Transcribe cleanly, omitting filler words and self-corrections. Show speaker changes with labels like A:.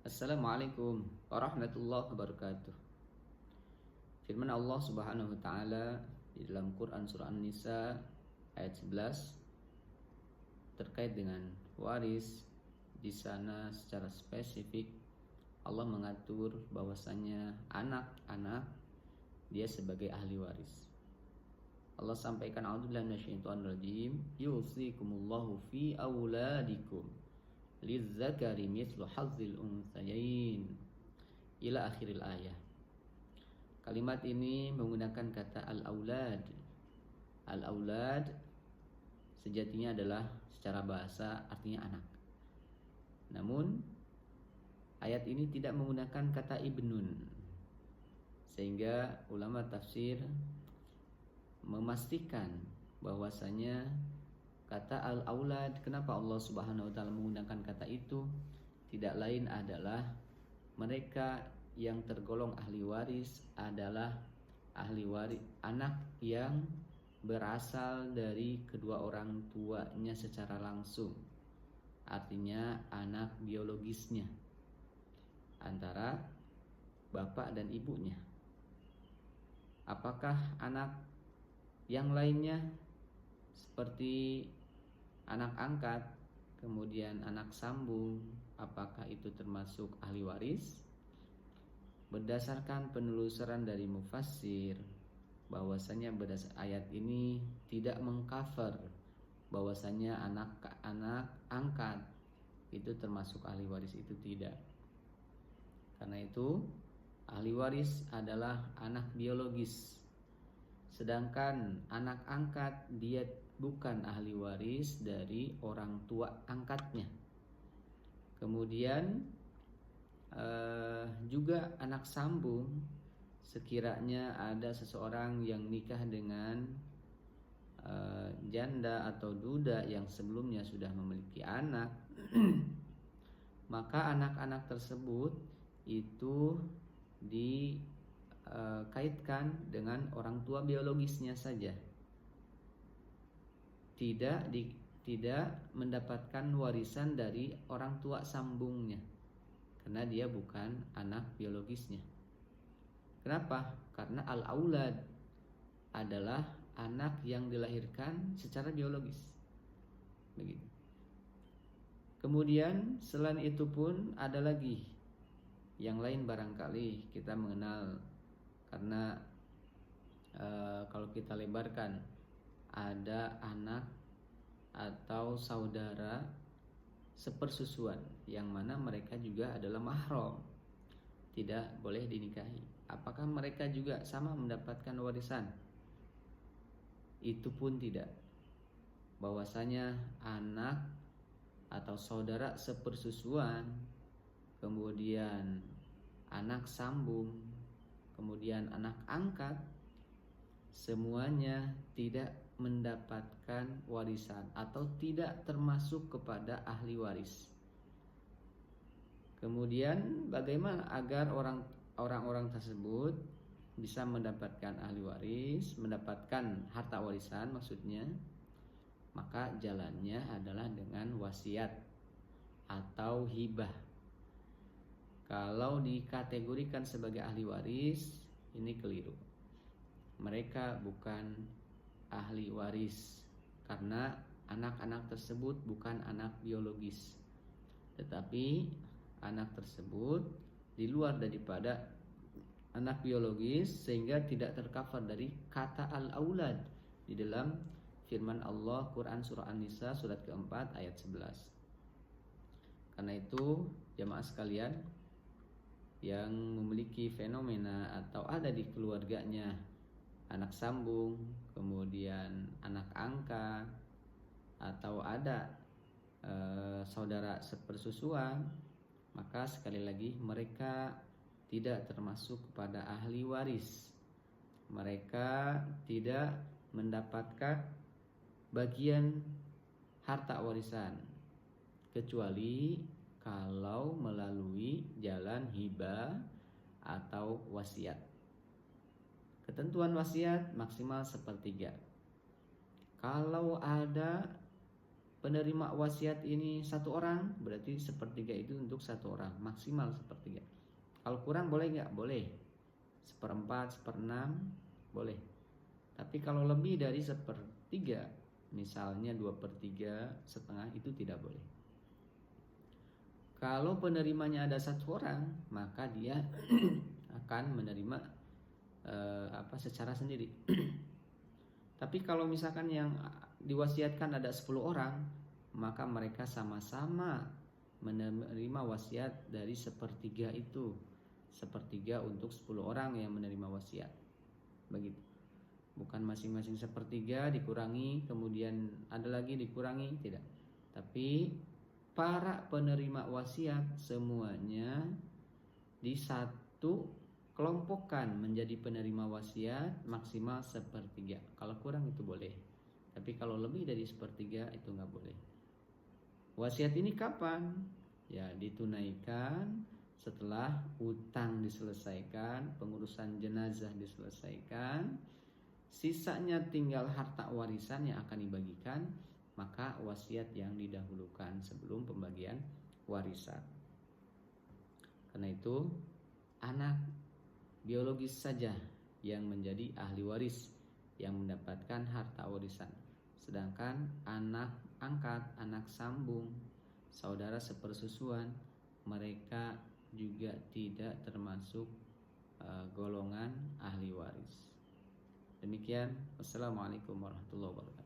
A: Assalamualaikum warahmatullahi wabarakatuh. Firman Allah Subhanahu wa taala di dalam Quran surah An-Nisa ayat 11 terkait dengan waris. Di sana secara spesifik Allah mengatur bahwasanya anak-anak dia sebagai ahli waris. Allah sampaikan, a'udzubillahi minasyaitonir rajim, yusikumullahu fi auladikum lizzakari mithlu hazzil unthayain ila akhiril ayah. Kalimat ini menggunakan kata al-aulad. Al-aulad sejatinya adalah secara bahasa artinya anak. Namun ayat ini tidak menggunakan kata ibnun, sehingga ulama tafsir memastikan bahwasanya kata al-aulad, kenapa Allah Subhanahu wa taala menggunakan kata itu, tidak lain adalah mereka yang tergolong ahli waris adalah ahli waris anak yang berasal dari kedua orang tuanya secara langsung. Artinya anak biologisnya antara bapak dan ibunya. Apakah anak yang lainnya seperti anak angkat, kemudian anak sambung, apakah itu termasuk ahli waris? Berdasarkan penelusuran dari mufassir, bahwasanya berdasar ayat ini tidak mengcover bahwasanya anak-anak angkat itu termasuk ahli waris, itu tidak. Karena itu ahli waris adalah anak biologis, sedangkan anak angkat dia bukan ahli waris dari orang tua angkatnya. Kemudian juga anak sambung, sekiranya ada seseorang yang nikah dengan janda atau duda yang sebelumnya sudah memiliki anak maka anak-anak tersebut itu dikaitkan dengan orang tua biologisnya saja, tidak mendapatkan warisan dari orang tua sambungnya, karena dia bukan anak biologisnya. Kenapa? Karena al-aulad adalah anak yang dilahirkan secara biologis. Begitu. Kemudian selain itu pun ada lagi yang lain, barangkali kita mengenal, karena kalau kita lebarkan, ada anak atau saudara sepersusuan yang mana mereka juga adalah mahram, tidak boleh dinikahi. Apakah mereka juga sama mendapatkan warisan? Itu pun tidak. Bahwasanya anak atau saudara sepersusuan, kemudian anak sambung, kemudian anak angkat, semuanya tidak mendapatkan warisan atau tidak termasuk kepada ahli waris. Kemudian bagaimana agar orang-orang tersebut bisa mendapatkan ahli waris, mendapatkan harta warisan maksudnya? Maka jalannya adalah dengan wasiat atau hibah. Kalau dikategorikan sebagai ahli waris, ini keliru. Mereka bukan ahli waris karena anak-anak tersebut bukan anak biologis, tetapi anak tersebut di luar daripada anak biologis, sehingga tidak tercover dari kata al-aulad di dalam firman Allah Quran surah An-Nisa surat keempat ayat 11. Karena itu jamaah sekalian yang memiliki fenomena atau ada di keluarganya anak sambung, kemudian anak angkat, atau ada saudara sepersusuan, maka sekali lagi mereka tidak termasuk kepada ahli waris. Mereka tidak mendapatkan bagian harta warisan kecuali kalau melalui jalan hibah atau wasiat. Ketentuan wasiat maksimal sepertiga. Kalau ada penerima wasiat ini satu orang, berarti sepertiga itu untuk satu orang, maksimal sepertiga. Kalau kurang boleh nggak? Boleh. Seperempat, seperenam, boleh. Tapi kalau lebih dari sepertiga, misalnya 2/3, setengah, itu tidak boleh. Kalau penerimanya ada satu orang, maka dia akan menerima secara sendiri. Tapi kalau misalkan yang diwasiatkan ada 10 orang, maka mereka sama-sama menerima wasiat dari sepertiga itu. Sepertiga untuk 10 orang yang menerima wasiat. Begitu. Bukan masing-masing sepertiga dikurangi, kemudian ada lagi dikurangi, tidak. Tapi para penerima wasiat semuanya di satu kelompokkan menjadi penerima wasiat maksimal sepertiga. Kalau kurang itu boleh, tapi kalau lebih dari sepertiga itu nggak boleh. Wasiat ini kapan? Ya, ditunaikan setelah utang diselesaikan, pengurusan jenazah diselesaikan, sisanya tinggal harta warisan yang akan dibagikan, maka wasiat yang didahulukan sebelum pembagian warisan. Karena itu anak biologis saja yang menjadi ahli waris yang mendapatkan harta warisan. Sedangkan anak angkat, anak sambung, saudara sepersusuan, mereka juga tidak termasuk golongan ahli waris. Demikian, wassalamualaikum warahmatullahi wabarakatuh.